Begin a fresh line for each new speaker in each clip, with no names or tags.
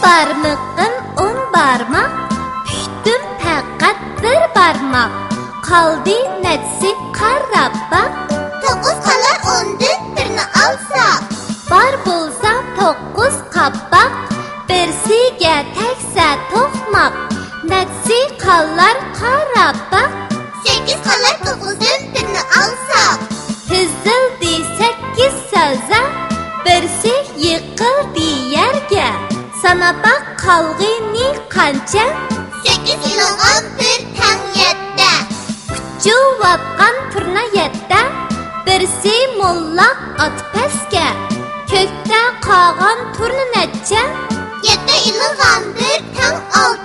Barmıqın 10 barmaq, püştüm faqat bir barmaq. Qaldı netsi qarab bax,
9 qalar 10dan birini alsaq.
Bar bolsa 9 qabbaq, birsiga teksa to'qmaq. Netsi qallar qarab bax,
8 qalar 9dan birini alsaq.
Tizildi 8 so'za, birsi yiqildi yerga. Sana bak qalğini qancha?
8 ilon 11 tang 7.
Uchuvatqan turna 7, birsi mollaq at pastga. Ko'kda qolgan turna necha?
7 ilon 11 tang 6.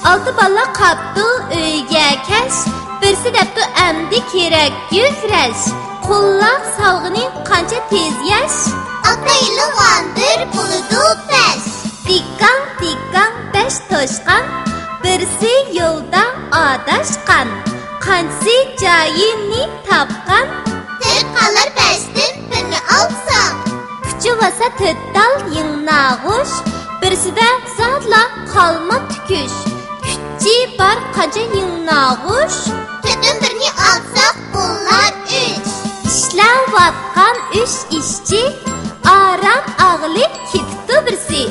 6 bola qapdi uyga kash, birsi debdi amdi kerak yukrash. Qullaq salg'ini qancha tez yash?
6 ilon 11 buludu 5.
Diqqan 5 to'shqan, birsi yo'lda adashqan. Qansi joyini topqan?
4 qalar 5dan birini alsaq.
Kuchuvasa 4 dal yingnag'ush, birsida zotla qolma tukush. Kuchi bar qancha yingnag'ush?
4dan birini alsaq bo'lar 3.
Ishlayotgan 3 ishchi, aram ag'lik ketdi birsi.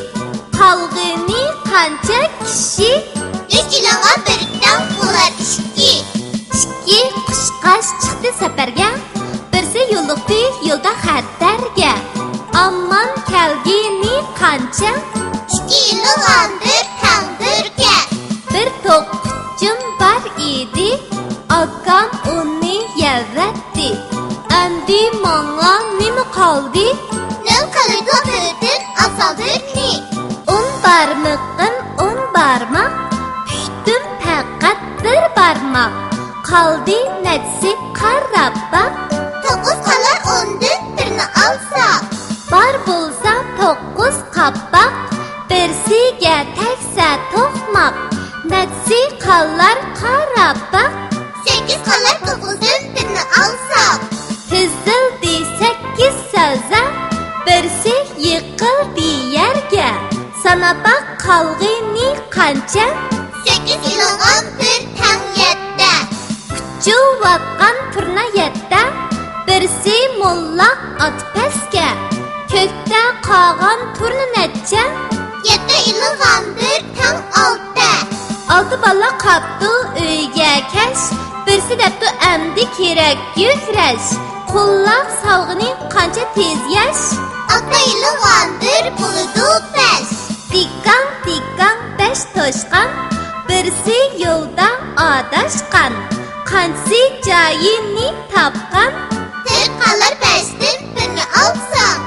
Qalğini qancha kishi?
3 ilon 11dan bo'lar 2.
2 qushqash chiqdi safarga, birsi yo'liqdi yo'lda xatarga. Amman kelgini qancha?
2 ilon 11 tang 1ga.
Bir to'qquchim bar edi, akam uni yaratdi. Endi menga nima qoldi?
Nima qildi birdan asaldirni?
10 barmaqın 10 barmaq, püştüm faqat bir barmaq. Qaldı netsi qarab bax,
9 qalar 10dan birini alsaq.
bar bolsa 9 qabbaq, birsiga teksa to'qmaq. Netsi qallar qarab bax,
8 qalar 9dan birini alsaq.
tizildi 8 so'za, birsi yiqildi yerga. Sana bak qalğini qancha?
8 ilon 11 tang 7.
Uchuvatqan turna 7, birsi mollaq at pastga. Ko'kda qolgan turna necha?
7 ilon 11 tang 6.
6 bola qapdi uyga kash, birsi debdi amdi kerak yukrash. Qullaq salg'ini qancha tez yash?
6 ilon 11 buludu 5.
Diqqan 5 to'shqan, birsi yo'lda adashqan. Qansi joyini topqan?
4 qalar 5dan birini alsaq.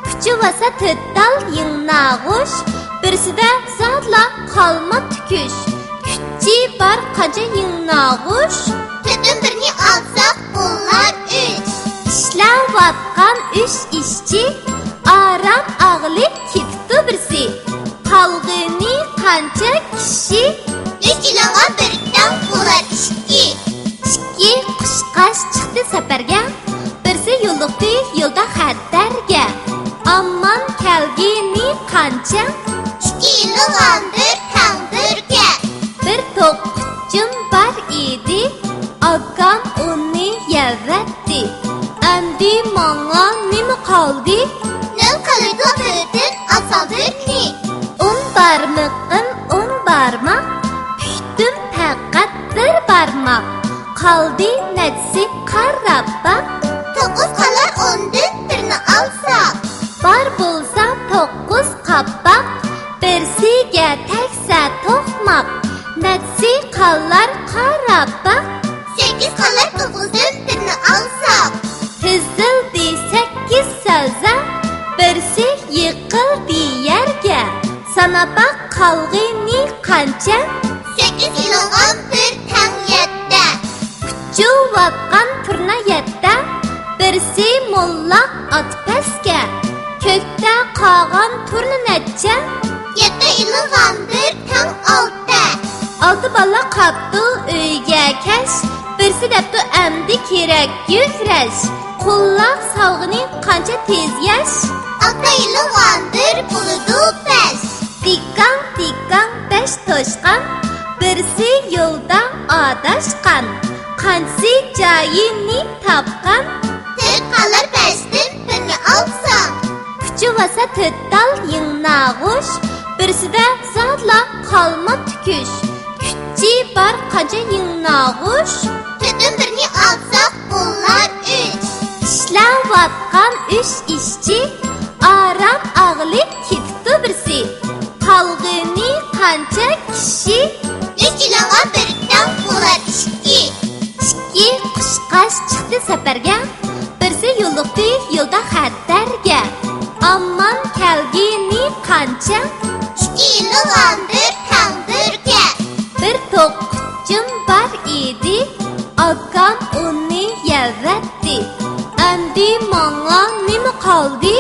Kuchuvasa 4 dal yingnag'ush, birsida zotla qolma tukush. Kuchi bar qancha yingnag'ush?
4dan birini alsaq bo'lar 3.
Ishlayotgan 3 ishchi, aram ag'lik ketdi birsi. Qalğini qancha kishi?
3 ilon 11dan bo'lar 2.
2 qushqash chiqdi safarga, birsi yo'liqdi yo'lda xatarga. Amman kelgini qancha?
2 ilon 11 tang 1ga.
Bir to'qquchim bar edi, akam uni yaratdi. Endi menga nima qoldi?
Nima qildi birdan asaldirni?
10 barmaqın 10 barmaq, püştüm faqat bir barmaq. Qaldı netsi qarab bax,
9 qalar 10dan birini alsaq.
bar bolsa 9 qabbaq, birsiga teksa to'qmaq. Netsi qallar qarab bax,
8 qalar 9dan birini alsaq.
tizildi 8 so'za, birsi yiqildi yerga. Sana bak qalğini qancha?
8 ilon 11 tang 7.
Uchuvatqan turna 7, birsi mollaq at pastga. Ko'kda qolgan turna necha?
7 ilon 11 tang 6.
6 bola qapdi uyga kash, birsi debdi emdi kerak yufrash, qullaq salg'ining qancha tez yash.
Aqaylıqandır buludu pes.
Tikkan tikkan besh toshqan, birsi yo'lda adashqan, qanchisi joyini topqan.
Tir qalır pestin birini alsan.
Kuchi vasa to'ttal yingnag'ush, birsida zotla qolma tukush. Kuchi bar qancha yingnag'ush,
Tütün birini alsak bunlar 3.
ishlayotgan 3 ishchi, aram ag'lik ketdi birsi. Qolg'ini qancha kishi,
3 ilağa birden bular 2.
ikki qushqash chiqdi safarga, birsi yo'liqdi yo'lda xatarga. Amman kelgini qancha,
2 ilağandır tangdırga.
bir to'qqichim bar edi, akam uni yaratdi. Endi manga nima qoldi?